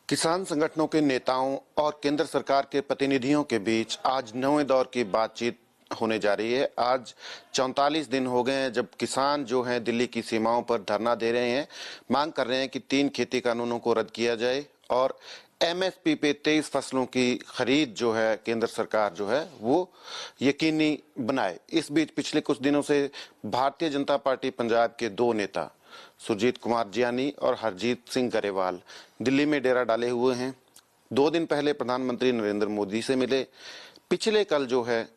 किसान संगठनों के नेताओं और केंद्र सरकार के प्रतिनिधियों के बीच आज नौवें दौर की बातचीत होने जा रही है। आज 44 दिन हो गए हैं जब किसान जो हैं दिल्ली की सीमाओं पर धरना दे रहे हैं, मांग कर रहे हैं कि 3 खेती कानूनों को रद्द किया जाए और एमएसपी पे 23 फसलों की खरीद जो है केंद्र सरकार जो है वो यकीनी बनाए। इस बीच पिछले कुछ दिनों से भारतीय जनता पार्टी पंजाब के 2 नेता सुरजीत कुमार जियानी और हरजीत सिंह गरेवाल दिल्ली में डेरा डाले हुए हैं। 2 दिन पहले प्रधानमंत्री नरेंद्र मोदी से मिले, पिछले कल जो है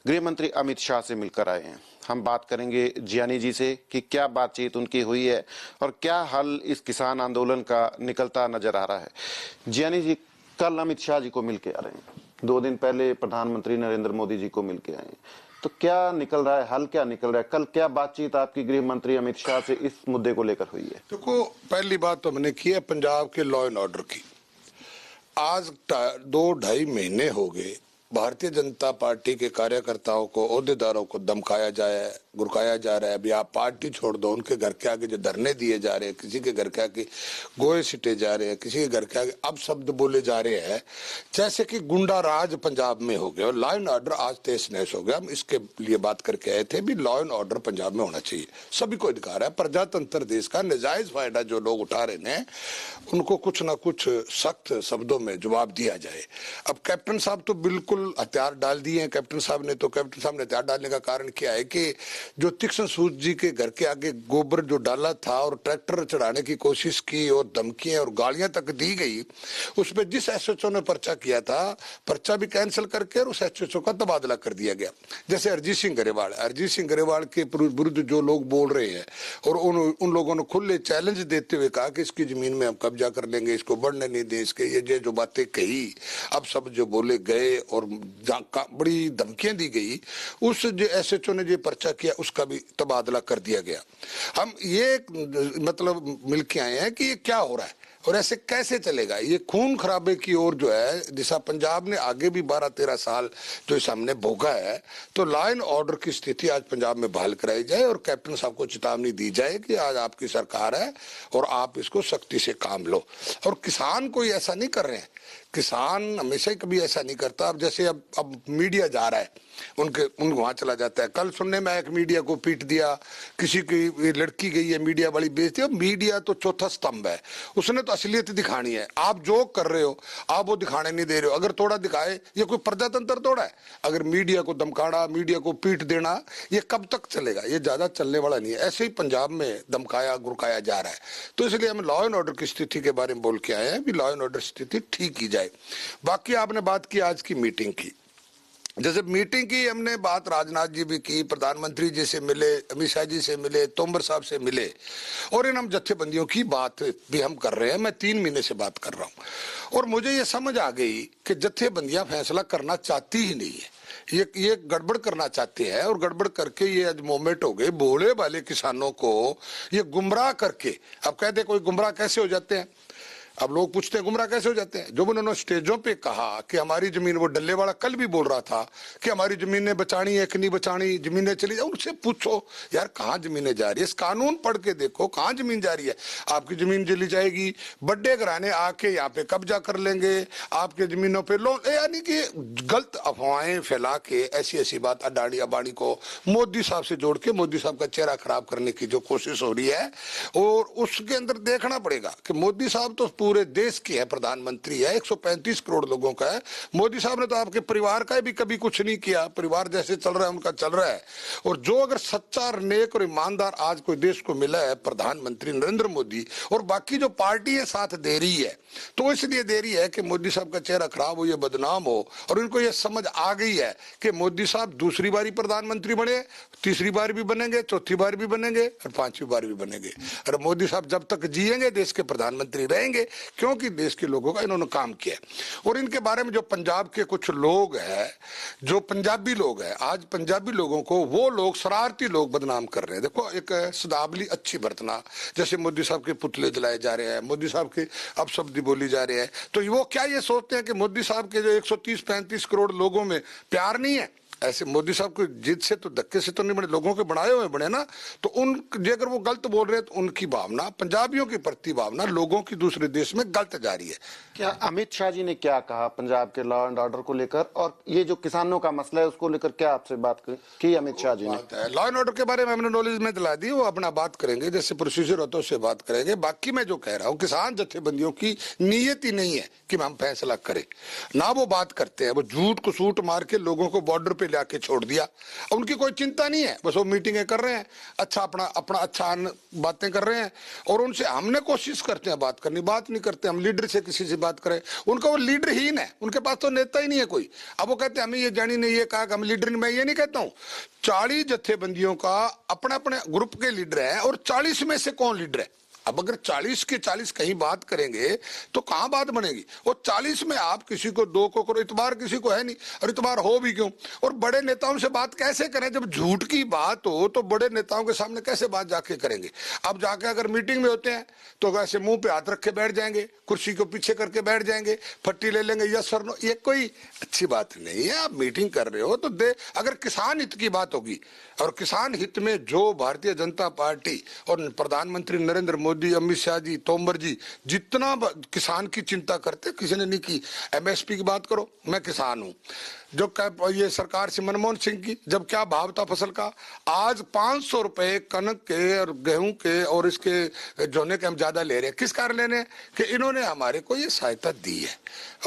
गृह मंत्री अमित शाह से मिलकर आए हैं। हम बात करेंगे जियानी जी से कि क्या बातचीत उनकी हुई है और क्या हल इस किसान आंदोलन का निकलता नजर आ रहा है। जियानी जी, कल अमित शाह जी को मिलकर आ रहे हैं, 2 दिन पहले प्रधानमंत्री नरेंद्र मोदी जी को मिलकर आए हैं, तो क्या निकल रहा है, हल क्या निकल रहा है? कल क्या बातचीत आपकी गृह मंत्री अमित शाह से इस मुद्दे को लेकर हुई है? देखो, पहली बात तो हमने की है पंजाब के लॉ एंड ऑर्डर की। आज 2-2.5 महीने हो गए भारतीय जनता पार्टी के कार्यकर्ताओं को, ओहदेदारों को धमकाया जाए, गुरकाया जा रहा है। अभी आप पार्टी छोड़ दो, उनके घर के आगे जो धरने दिए जा रहे हैं, किसी के घर के आगे गोए सिटे जा रहे हैं, किसी के घर के आगे अब शब्द बोले जा रहे हैं जैसे कि गुंडा राज पंजाब में हो गया और लॉ एंड ऑर्डर आज तहस नहस हो गया। हम इसके लिए बात करके आए थे भी लॉ एंड ऑर्डर पंजाब में होना चाहिए, सभी को अधिकार है। प्रजातंत्र देश का नाजायज फायदा जो लोग उठा रहे हैं उनको कुछ ना कुछ सख्त शब्दों में जवाब दिया जाए। अब कैप्टन साहब तो बिल्कुल हथियार डाल दिए हैं। कैप्टन साहब ने हथियार डालने का कारण क्या है कि जो तीक्ष्ण सूद जी के घर के आगे गोबर जो डाला था और ट्रैक्टर चढ़ाने की कोशिश की और धमकियां और गालियां तक दी गई, उस पर जिस एसएचओ ने पर्चा किया था, पर्चा भी कैंसिल करके और उस एसएचओ का तबादला कर दिया गया। जैसे हरजीत सिंह गरेवाल के विरुद्ध जो लोग बोल रहे हैं और उन लोगों ने खुले चैलेंज देते हुए कहा कि इसकी जमीन में हम कब्जा कर लेंगे, इसको बढ़ने नहीं दें, इसके ये जो बातें कही, अब सब जो बोले गए और बड़ी धमकियां दी गई, उस जो एसएचओ ने जो पर्चा किया उसका भी तबादला कर दिया गया। हम ये मतलब मिलके आए हैं कि ये क्या हो रहा है और ऐसे कैसे चलेगा। ये खून खराबे की ओर जो है दिशा पंजाब ने आगे भी 12-13 साल जो सामने भोगा है, तो लॉ एंड ऑर्डर की स्थिति आज पंजाब में बहाल कराई जाए और कैप्टन साहब को चेतावनी दी जाए कि आज आपकी सरकार है और आप इसको सख्ती से काम लो। और किसान कोई ऐसा नहीं कर रहे हैं, किसान हमेशा ही कभी ऐसा नहीं करता। अब जैसे अब मीडिया जा रहा है, उनको वहां चला जाता है। कल सुनने में एक मीडिया को पीट दिया, किसी की लड़की गई है मीडिया वाली बेचती है। मीडिया तो चौथा स्तंभ है, उसने तो असलियत दिखानी है। आप जो कर रहे हो आप वो दिखाने नहीं दे रहे हो। अगर थोड़ा दिखाए, ये कोई प्रजातंत्र थोड़ा है। अगर मीडिया को धमकाना, मीडिया को पीट देना, ये कब तक चलेगा? ये ज्यादा चलने वाला नहीं है। ऐसे ही पंजाब में धमकाया गुरकाया जा रहा है। तो इसलिए हम लॉ एंड ऑर्डर की स्थिति के बारे में बोल के आए हैं भी लॉ एंड ऑर्डर स्थिति ठीक की जाए। बाकी आपने बात की आज की मीटिंग की, जैसे मीटिंग की हमने बात राजनाथ जी भी की, प्रधानमंत्री जी से मिले, अमित शाह जी से मिले, तोमर साहब से मिले और इन हम जत्थेबंदियों की बात भी हम कर रहे हैं। मैं 3 महीने से बात कर रहा हूं और मुझे ये समझ आ गई कि जत्थेबंदियां फैसला करना चाहती ही नहीं है, ये गड़बड़ करना चाहते हैं और गड़बड़ करके ये आज मोमेंट हो गए। भोले वाले किसानों को ये गुमराह करके, अब कहते कोई गुमराह कैसे हो जाते हैं, अब लोग पूछते हैं गुमराह कैसे हो जाते हैं। जो उन्होंने स्टेजों पे कहा कि हमारी जमीन, वो डल्ले वाला कल भी बोल रहा था कि हमारी जमीनें बचानी है कि नहीं बचानी, जमीनें चली जाए, उनसे पूछो यार कहाँ जमीनें जा रही है, इस कानून पढ़ के देखो कहाँ जमीन जा रही है। आपकी जमीन चली जाएगी, बड़े घराने आके यहाँ पे कब्जा कर लेंगे, आपके जमीनों पे लोन, यानी कि गलत अफवाहें फैला के ऐसी ऐसी बात अडानी अबानी को मोदी साहब से जोड़ के मोदी साहब का चेहरा खराब करने की जो कोशिश हो रही है। और उसके अंदर देखना पड़ेगा कि मोदी साहब तो पूरे देश की है, प्रधानमंत्री है, 135 करोड़ लोगों का है। मोदी साहब ने तो आपके परिवार का भी कभी कुछ नहीं किया, परिवार जैसे चल रहा है उनका चल रहा है। और जो अगर सच्चा नेक और ईमानदार आज कोई देश को मिला है प्रधानमंत्री नरेंद्र मोदी, और बाकी जो पार्टी है साथ दे रही है, तो इसलिए दे रही है कि मोदी साहब का चेहरा खराब हो, ये बदनाम हो। और इनको ये समझ आ गई है कि मोदी साहब दूसरी बारी प्रधानमंत्री बने, तीसरी बार भी बनेंगे, चौथी बार भी बनेंगे और 5वीं बार भी बनेंगे। और मोदी साहब जब तक जिएंगे देश के प्रधानमंत्री रहेंगे, क्योंकि देश के लोगों का इन्होंने काम किया। और इनके बारे में जो पंजाब के कुछ लोग हैं, जो पंजाबी लोग हैं, आज पंजाबी लोगों को वो लोग शरारती लोग बदनाम कर रहे हैं। देखो, एक सदावली अच्छी बरतना, जैसे मोदी साहब के पुतले जलाए जा रहे हैं, मोदी साहब के अपशब्द बोली जा रहे हैं, तो वो क्या ये सोचते हैं कि मोदी साहब के जो 130-135 करोड़ लोगों में प्यार नहीं है? ऐसे मोदी साहब की जिद से तो धक्के से तो नहीं बने, लोगों के बनाए हुए बने ना। तो उन जे अगर वो गलत बोल रहे हैं तो उनकी भावना, पंजाबियों की प्रति भावना लोगों की दूसरे देश में गलत जा रही है। क्या अमित शाह जी ने क्या कहा पंजाब के लॉ एंड ऑर्डर को लेकर, और ये जो किसानों का मसला है उसको लेकर क्या आपसे बात की अमित शाह जी ने? लॉ एंड ऑर्डर के बारे में हमने नॉलेज में दिला दी, वो अपना बात करेंगे, जैसे प्रोसीजर होता है उससे बात करेंगे। बाकी मैं जो कह रहा हूँ, किसान जत्थेबंदियों की नीयत ही नहीं है कि हम फैसला करें, ना वो बात करते हैं। वो झूठ को सूट मार के लोगों को बॉर्डर पे लाके छोड़ दिया, उनकी कोई चिंता नहीं है, बस वो मीटिंगें कर रहे हैं, अच्छा अपना अच्छा बातें कर रहे हैं। और उनसे हमने कोशिश करते हैं बात करनी, बात नहीं करते हम। लीडर से किसी से बात करें, उनका वो लीडरहीन है, उनके पास तो नेता ही नहीं है कोई। अब वो कहते हैं हमें ये जानी नहीं, ये कहा हम लीडर नहीं। मैं ये नहीं कहता हूँ, 40 जत्थेबंदियों का अपने अपने ग्रुप के लीडर है, और 40 में से कौन लीडर है? अब अगर 40 के 40 कहीं बात करेंगे तो कहां बात बनेगी? और 40 में आप किसी को दो को करो, इतबार किसी को है नहीं, और इतबार हो भी क्यों? और बड़े नेताओं से बात कैसे करें? जब झूठ की बात हो तो बड़े नेताओं के सामने कैसे बात जाके करेंगे? अब जाके अगर मीटिंग में होते हैं तो ऐसे मुंह पे हाथ रख के बैठ जाएंगे, कुर्सी को पीछे करके बैठ जाएंगे, फट्टी ले लेंगे, यस और नो। ये कोई अच्छी बात नहीं है। आप मीटिंग कर रहे हो तो अगर किसान हित की बात होगी, और किसान हित में जो भारतीय जनता पार्टी और प्रधानमंत्री नरेंद्र मोदी, अमित शाह जी, तोमर जी जितना किसान की चिंता करते, किसी ने नहीं की। एमएसपी की बात करो, मैं किसान हूं, जो ये सरकार से मनमोहन सिंह की, जब क्या भाव था फसल का, आज 500 रुपए कनक के और गेहूं के और इसके जोने के हम ज्यादा ले रहे हैं। किस कारण ले रहे हैं? कि इन्होंने हमारे को ये सहायता दी है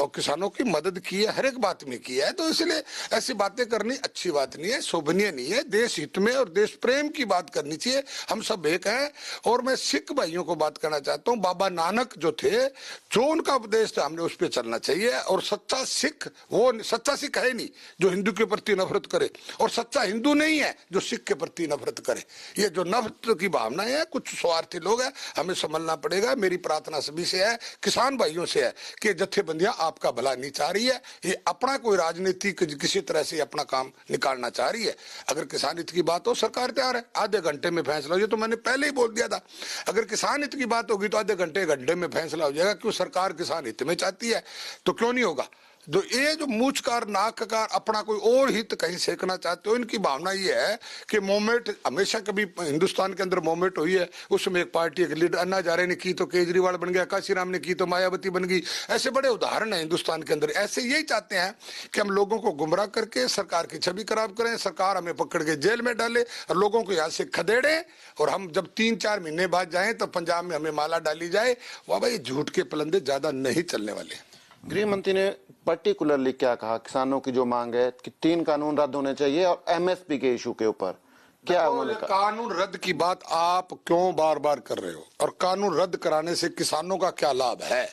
और किसानों की मदद की है, हर एक बात में की है। तो इसलिए ऐसी बातें करनी अच्छी बात नहीं है, शोभनीय नहीं है। देश हित में और देश प्रेम की बात करनी चाहिए। हम सब एक हैं। और मैं सिख भाइयों को बात करना चाहता हूँ, बाबा नानक जो थे, जो उनका उपदेश था, हमने उस पर चलना चाहिए। और सच्चा सिख वो सच्चा सिख है नहीं जो हिंदू के प्रति नफरत करे, और सच्चा हिंदू नहीं है जो सिख के प्रति नफरत करे। ये जो नफरत की भावना है, कुछ स्वार्थी लोग हैं, हमें संभलना पड़ेगा। मेरी प्रार्थना सभी से है, किसान भाइयों से है, कि जत्थेबंदियां आपका भला नहीं चाह रही है, ये अपना कोई राजनीतिक किसी तरह से अपना काम निकालना चाह रही है। अगर किसान हित की बात हो, सरकार तैयार है, आधे घंटे में फैसला हो। ये तो मैंने पहले ही बोल दिया था, अगर किसान हित की बात होगी तो आधे घंटे में फैसला हो जाएगा। क्यों? सरकार किसान हित में चाहती है, तो क्यों नहीं होगा? जो ये जो मूंछकार नाककार अपना कोई और हित कहीं सेकना चाहते हो, इनकी भावना ये है कि मोमेंट हमेशा कभी हिंदुस्तान के अंदर मोमेंट हुई है, उसमें एक पार्टी एक लीडर, अन्ना हजारे ने की तो केजरीवाल बन गया, काशीराम ने की तो मायावती बन गई। ऐसे बड़े उदाहरण है हिंदुस्तान के अंदर। ऐसे यही चाहते हैं कि हम लोगों को गुमराह करके सरकार की छवि खराब करें, सरकार हमें पकड़ के जेल में डाले और लोगों को यहाँ से खदेड़े, और हम जब 3-4 महीने बाद जाए तो पंजाब में हमें माला डाली जाए। वाह भाई, झूठ के पलंदे ज्यादा नहीं चलने वाले। गृह मंत्री ने पर्टिकुलरली क्या कहा? किसानों की जो मांग है कि 3 कानून रद्द होने चाहिए, और एमएसपी के इशू के ऊपर क्या उन्होंने कहा? कानून रद्द की बात आप क्यों बार बार कर रहे हो? और कानून रद्द कराने से किसानों का क्या लाभ है?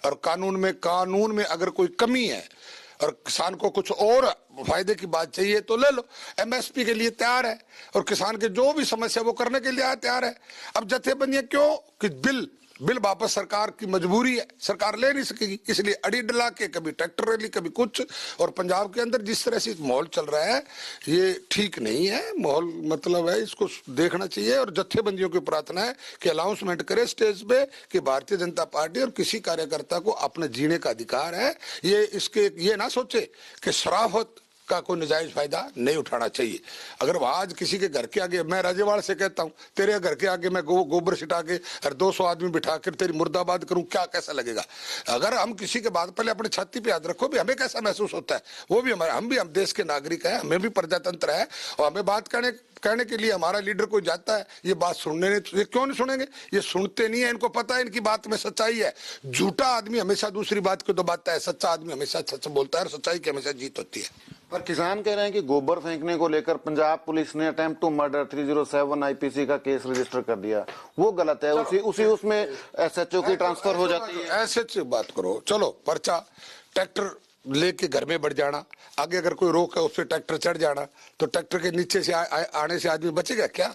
और कानून में अगर कोई कमी है और किसान को कुछ और फायदे की बात चाहिए तो ले लो। एमएसपी के लिए तैयार है, और किसान के जो भी समस्या वो करने के लिए तैयार है। अब जत्थेबंदियां क्यों? कि बिल वापस सरकार की मजबूरी है, सरकार ले नहीं सकेगी, इसलिए अड़ी डला के कभी ट्रैक्टर रैली कभी कुछ। और पंजाब के अंदर जिस तरह से माहौल चल रहा है, ये ठीक नहीं है माहौल, मतलब है इसको देखना चाहिए। और जत्थेबंदियों की प्रार्थना है कि अनाउंसमेंट करे स्टेज पे कि भारतीय जनता पार्टी और किसी कार्यकर्ता को अपने जीने का अधिकार है। ये ना सोचे कि शराफत का कोई नजायज फायदा नहीं उठाना चाहिए। अगर आज किसी के घर के आगे, मैं राजेवाड़ से कहता हूँ, तेरे घर के आगे मैं गोबर छिटा के और 200 आदमी बिठा कर तेरी मुर्दाबाद करूं, क्या कैसा लगेगा? अगर हम किसी के बाद पहले अपने छाती पे याद रखो भी हमें कैसा महसूस होता है। वो भी हम देश के नागरिक हैं, हमें भी प्रजातंत्र है, और हमें बात कहने के लिए हमारा लीडर कोई जाता है, ये बात सुनने नहीं, ये क्यों नहीं सुनेंगे? ये सुनते नहीं है, इनको पता है इनकी बात में सच्चाई है। झूठा आदमी हमेशा दूसरी बात को दबाता है, सच्चा आदमी हमेशा सच बोलता है, और सच्चाई की हमेशा जीत होती है। पर किसान कह रहे हैं कि गोबर फेंकने को लेकर पंजाब पुलिस ने अटेम्प्ट टू मर्डर 307 आईपीसी का केस रजिस्टर कर दिया, वो गलत है। उसमें एसएचओ की ट्रांसफर हो जाती है। एसएचओ बात करो, चलो पर्चा, ट्रैक्टर लेके घर में बढ़ जाना, आगे अगर कोई रोक है उस पर ट्रैक्टर चढ़ जाना, तो ट्रैक्टर के नीचे से आने से आदमी बचेगा क्या?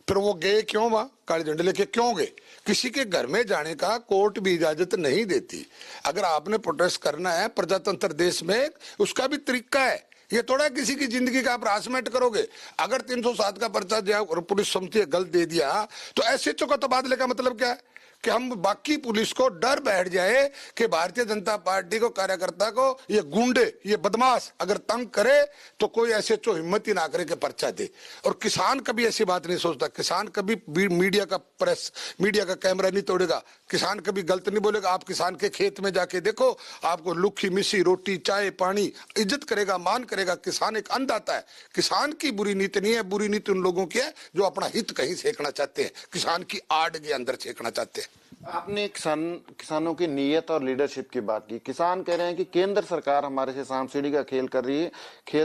फिर वो गए क्यों? वहां काले झंडे लेके क्यों गए? किसी के घर में जाने का कोर्ट भी इजाजत नहीं देती। अगर आपने प्रोटेस्ट करना है प्रजातंत्र देश में, उसका भी तरीका है। ये थोड़ा किसी की जिंदगी का आप हरासमेंट करोगे। अगर 307 का पर्चा दिया और पुलिस समिति गलत दे दिया, तो एसएचओ का तबादले का मतलब क्या है? कि हम बाकी पुलिस को डर बैठ जाए कि भारतीय जनता पार्टी को कार्यकर्ता को ये गुंडे, ये बदमाश अगर तंग करे तो कोई ऐसे चो हिम्मत ही ना करे कि पर्चा दे। और किसान कभी ऐसी बात नहीं सोचता, किसान कभी मीडिया का प्रेस, मीडिया का कैमरा नहीं तोड़ेगा, किसान कभी गलत नहीं बोलेगा। आप किसान के खेत में जाके देखो, आपको लुखी मिसी रोटी चाय पानी इज्जत करेगा, मान करेगा। किसान एक अन्नदाता है। किसान की बुरी नीति नहीं है, बुरी नीति उन लोगों की है जो अपना हित कहीं सेकना चाहते हैं, किसान की आड़ के अंदर सेकना चाहते हैं। आपने किसानों की नीयत और लीडरशिप की बात की। किसान कह रहे हैं कि केंद्र सरकार हमारे से सांप-सीढ़ी का खेल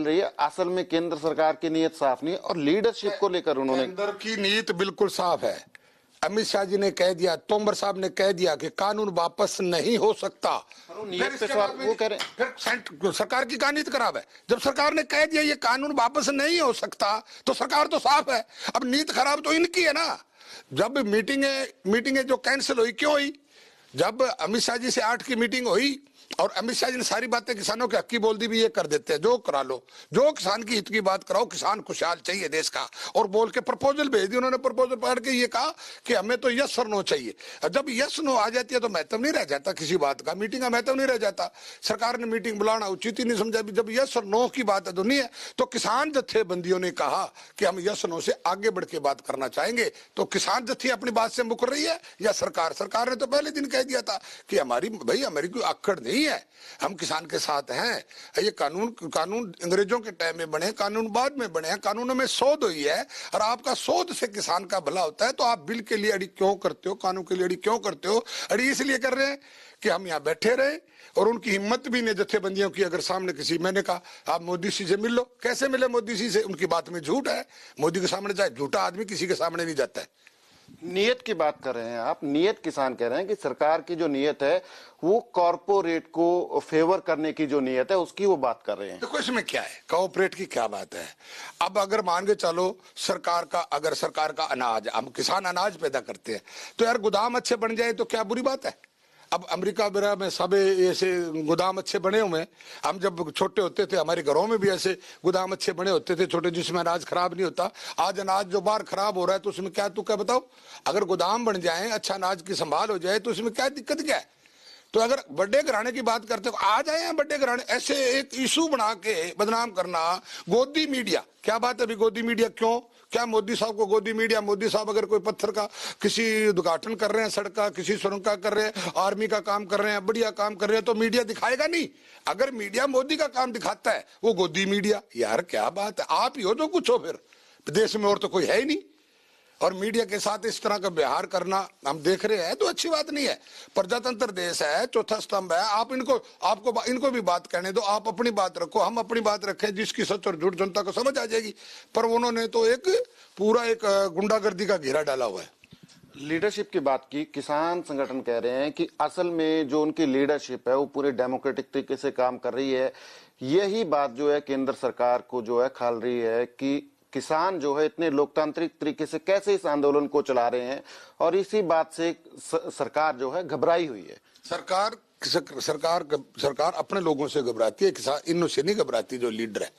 रही है। असल में केंद्र सरकार की नीयत साफ नहीं है और लीडरशिप को लेकर उन्होंने, केंद्र की नीयत बिल्कुल साफ है। अमित शाह जी ने कह दिया, तोमर साहब ने कह दिया कि कानून वापस नहीं हो सकता। नीयत पे सवाल वो कह रहे हैं, फिर सरकार की कहानी खराब है। जब सरकार ने कह दिया ये कानून वापस नहीं हो सकता तो सरकार तो साफ है। अब नीयत खराब तो इनकी है ना। जब मीटिंगें जो कैंसिल हुई, क्यों हुई? जब अमित शाह जी से 8 की मीटिंग हुई और अमित शाह जी ने सारी बातें किसानों के हक की बोल दी, भी ये कर देते हैं, जो करा लो, जो किसान की हित की बात कराओ, किसान खुशहाल चाहिए देश का, और बोल के प्रपोजल भेज दी। उन्होंने प्रपोजल पढ़ के ये कहा कि हमें तो यस और नो चाहिए। जब यस नो आ जाती है तो महत्व नहीं रह जाता किसी बात का, मीटिंग का महत्व नहीं रह जाता। सरकार ने मीटिंग बुलाना उचित ही नहीं समझा। जब यस और नो की बात है तो नहीं है, तो किसान जत्थेबंदियों ने कहा कि हम यस नो से आगे बढ़ के बात करना चाहेंगे। तो किसान जत्थे अपनी बात से मुकर रही है या सरकार ने तो पहले दिन कह दिया था कि हमारी कोई अक्कड़ नहीं है, हम किसान के साथ हैं। ये कानून अंग्रेजों के टाइम में बने, कानून बाद में बने हैं, कानूनों में शोध हुई है और आपका शोध से किसान का भला होता है। तो आप बिल के लिए अड़ी क्यों करते हो, कानून के लिए अड़ी क्यों करते हो? अड़ी इसलिए कर रहे हैं कि हम यहाँ बैठे रहे, और उनकी हिम्मत भी नहीं जत्थेबंदियों की। अगर सामने किसी, मैंने कहा आप मोदी जी से मिल लो, कैसे मिले मोदी जी से? उनकी बात में झूठ है। मोदी के सामने जाए, झूठा आदमी किसी के सामने नहीं जाता है। नीयत की बात कर रहे हैं आप, नीयत किसान कह रहे हैं कि सरकार की जो नीयत है वो कॉर्पोरेट को फेवर करने की जो नीयत है उसकी वो बात कर रहे हैं। देखो इसमें क्या है, कॉर्पोरेट की क्या बात है? अब अगर मान के चलो अगर सरकार का अनाज, हम किसान अनाज पैदा करते हैं तो यार गोदाम अच्छे बन जाए तो क्या बुरी बात है? अब अमेरिका वगैरह में सब ऐसे गोदाम अच्छे बने हुए हैं। हम जब छोटे होते थे हमारे घरों में भी ऐसे गोदाम अच्छे बने होते थे छोटे, जिसमें अनाज खराब नहीं होता। आज अनाज जो बाहर खराब हो रहा है तो उसमें क्या, तू क्या बताओ? अगर गोदाम बन जाए, अच्छा अनाज की संभाल हो जाए तो उसमें क्या दिक्कत क्या है? तो अगर बड़े घराने की बात करते हो, आ जाए हैं बड़े घराने, ऐसे एक इशू बना के बदनाम करना। गोदी मीडिया, क्या बात है अभी गोदी मीडिया? क्यों, क्या मोदी साहब को गोदी मीडिया? मोदी साहब अगर कोई पत्थर का किसी उद्घाटन कर रहे हैं, सड़क का, किसी सुरंग का कर रहे हैं, आर्मी का काम कर रहे हैं, बढ़िया काम कर रहे हैं, तो मीडिया दिखाएगा नहीं? अगर मीडिया मोदी का काम दिखाता है वो गोदी मीडिया। यार क्या बात है, आप ही हो जो कुछ हो, फिर देश में और तो कोई है ही नहीं। और मीडिया के साथ इस तरह का व्यवहार करना हम देख रहे हैं तो अच्छी बात नहीं है। प्रजातंत्र देश है, चौथा स्तंभ है। आप इनको भी बात कहने दो, आप अपनी बात रखो, हम अपनी बात रखें, जिसकी सच और झूठ जनता को समझ आ जाएगी। पर उन्होंने तो पूरा एक गुंडागर्दी का घेरा डाला हुआ है। लीडरशिप की बात की, किसान संगठन कह रहे हैं कि असल में जो उनकी लीडरशिप है वो पूरे डेमोक्रेटिक तरीके से काम कर रही है। यही बात जो है केंद्र सरकार को जो है खाल रही है कि किसान जो है इतने लोकतांत्रिक तरीके से कैसे इस आंदोलन को चला रहे हैं, और इसी बात से सरकार जो है घबराई हुई है। सरकार अपने लोगों से घबराती है, किसान इनों से नहीं घबराती। जो लीडर है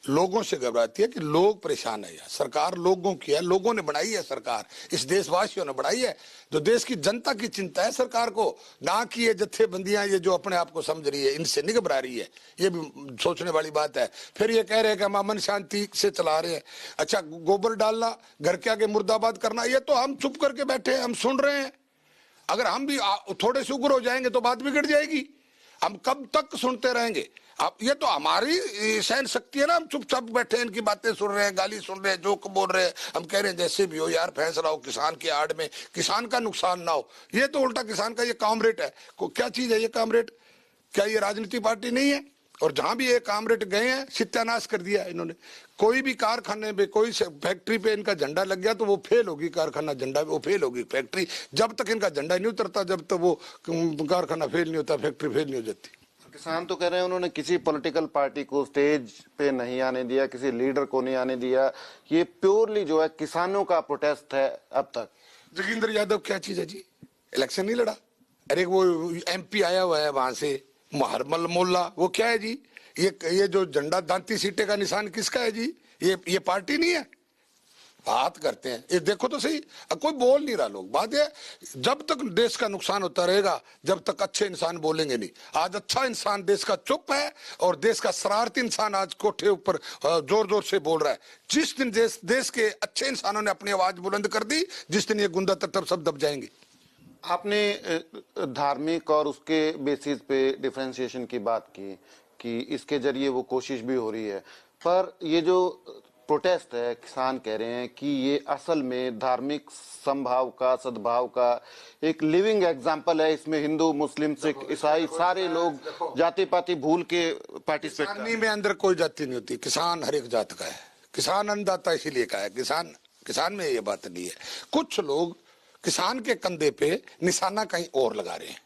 लोगों से घबराती है कि लोग परेशान है। यार सरकार लोगों की है, लोगों ने बनाई है सरकार, इस देशवासियों ने बनाई है। जो देश की जनता की चिंता है सरकार को, ना कि ये जत्थेबंदियां ये जो अपने आप को समझ रही है, इनसे नहीं घबरा रही है। ये भी सोचने वाली बात है। फिर ये कह रहे हैं कि हम अमन शांति से चला रहे हैं। अच्छा, गोबर डालना, घर के आगे मुर्दाबाद करना, ये तो हम चुप करके बैठे हैं, हम सुन रहे हैं। अगर हम भी थोड़े से उग्र हो जाएंगे तो बात बिगड़ जाएगी। हम कब तक सुनते रहेंगे? अब ये तो हमारी सहन शक्ति है ना, हम चुपचाप बैठे हैं, इनकी बातें सुन रहे हैं, गाली सुन रहे हैं, जोक बोल रहे हैं। हम कह रहे हैं जैसे भी हो यार फैसला हो किसान की आड़ में, किसान का नुकसान ना हो। ये तो उल्टा किसान का ये कामरेड है। क्या चीज है ये कामरेड? क्या ये राजनीति पार्टी नहीं है? और जहां भी ये कामरेड गए हैं सत्यानाश कर दिया इन्होंने। कोई भी कारखाने पे, कोई फैक्ट्री पे इनका झंडा लग गया तो वो फेल होगी कारखाना, झंडा वो फेल होगी फैक्ट्री। जब तक इनका झंडा नहीं उतरता जब तक वो कारखाना फेल नहीं होता, फैक्ट्री फेल नहीं हो जाती। किसान तो कह रहे हैं उन्होंने किसी पॉलिटिकल पार्टी को स्टेज पे नहीं आने दिया, किसी लीडर को नहीं आने दिया। ये प्योरली जो है किसानों का प्रोटेस्ट है अब तक। जोगिंदर यादव क्या चीज है जी? इलेक्शन नहीं लड़ा। अरे वो MP आया हुआ है वहां से, हरमल मोल्ला, वो क्या है जी? ये जो झंडा दांती सीटे का निशान किसका है जी? ये पार्टी नहीं है। बात करते हैं, ये देखो तो सही, कोई बोल नहीं रहा लोग। बात है, जब तक देश का नुकसान होता रहेगा जब तक अच्छे इंसान बोलेंगे नहीं। आज अच्छा इंसान देश का चुप है और देश का शरारती इंसान आज कोठे ऊपर जोर जोर से बोल रहा है। जिस दिन देश के अच्छे इंसानों ने अपनी आवाज बुलंद कर दी, जिस दिन ये गुंडा तत्व सब दब जाएंगे। आपने धार्मिक और उसके बेसिस पे डिफरेंशिएशन की बात की कि इसके जरिए वो कोशिश भी हो रही है, पर ये जो प्रोटेस्ट है, किसान कह रहे हैं कि ये असल में धार्मिक समभाव का, सद्भाव का एक लिविंग एग्जाम्पल है। इसमें हिंदू, मुस्लिम, सिख, ईसाई सारे लोग जाति पाति भूल के पार्टिसिपेट कर रहे हैं। में अंदर कोई जाति नहीं होती, किसान हर एक जात का है। किसान अन्नदाता इसीलिए का है, किसान में ये बात नहीं है। कुछ लोग किसान के कंधे पे निशाना कहीं और लगा रहे हैं,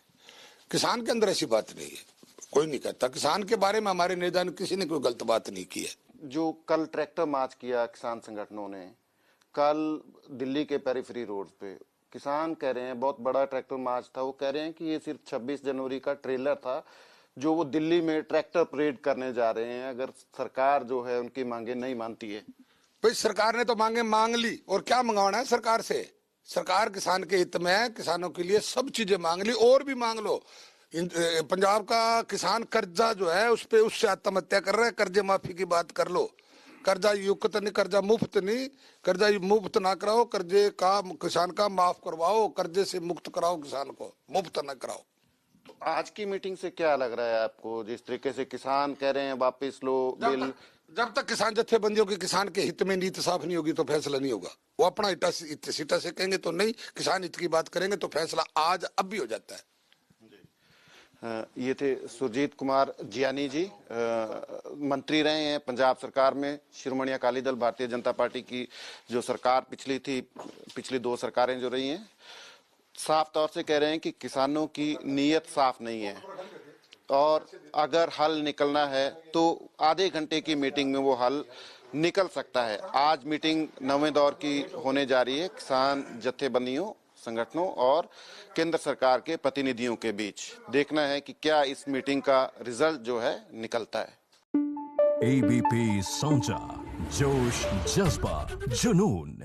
किसान के अंदर ऐसी बात नहीं है। कोई नहीं कहता किसान के बारे में, हमारे नेता ने किसी ने कोई गलत बात नहीं की है। जो कल ट्रैक्टर मार्च किया किसान संगठनों ने, कल दिल्ली के पेरिफेरी रोड पे किसान कह रहे हैं, बहुत बड़ा ट्रैक्टर मार्च था, वो कह रहे हैं कि ये सिर्फ 26 जनवरी का ट्रेलर था जो वो दिल्ली में ट्रैक्टर परेड करने जा रहे हैं अगर सरकार जो है उनकी मांगे नहीं मानती है। भाई सरकार ने तो मांगे मांग ली, और क्या मंगवाना है सरकार से? सरकार किसान के हित में है, किसानों के लिए सब चीजें मांग ली, और भी मांग लो। पंजाब का किसान कर्जा जो है उस पे उससे आत्महत्या कर रहा है, कर्जे माफी की बात कर लो। कर्जा युक्त नहीं, कर्जा मुफ्त नहीं, कर्जा मुफ्त ना कराओ, कर्जे का किसान का माफ करवाओ, कर्जे से मुक्त कराओ, किसान को मुफ्त ना कराओ। तो आज की मीटिंग से क्या लग रहा है आपको, जिस तरीके से किसान कह रहे हैं वापस लो बिल? जब तक किसान जत्थेबंदियों के किसान के हित में नीति साफ नहीं होगी तो फैसला नहीं होगा। वो अपना सीटा से कहेंगे तो नहीं, किसान हित की बात करेंगे तो फैसला आज अब भी हो जाता है। ये थे सुरजीत कुमार जियानी जी, मंत्री रहे हैं पंजाब सरकार में, शिरोमणि अकाली दल भारतीय जनता पार्टी की जो सरकार पिछली थी, पिछली 2 सरकारें जो रही हैं, साफ तौर से कह रहे हैं कि किसानों की नीयत साफ नहीं है और अगर हल निकलना है तो आधे घंटे की मीटिंग में वो हल निकल सकता है। आज मीटिंग 9वें दौर की होने जा रही है किसान जत्थेबंदियों, संगठनों और केंद्र सरकार के प्रतिनिधियों के बीच। देखना है कि क्या इस मीटिंग का रिजल्ट जो है निकलता है। ABP Sonja, जोश, जज्बा, जुनून।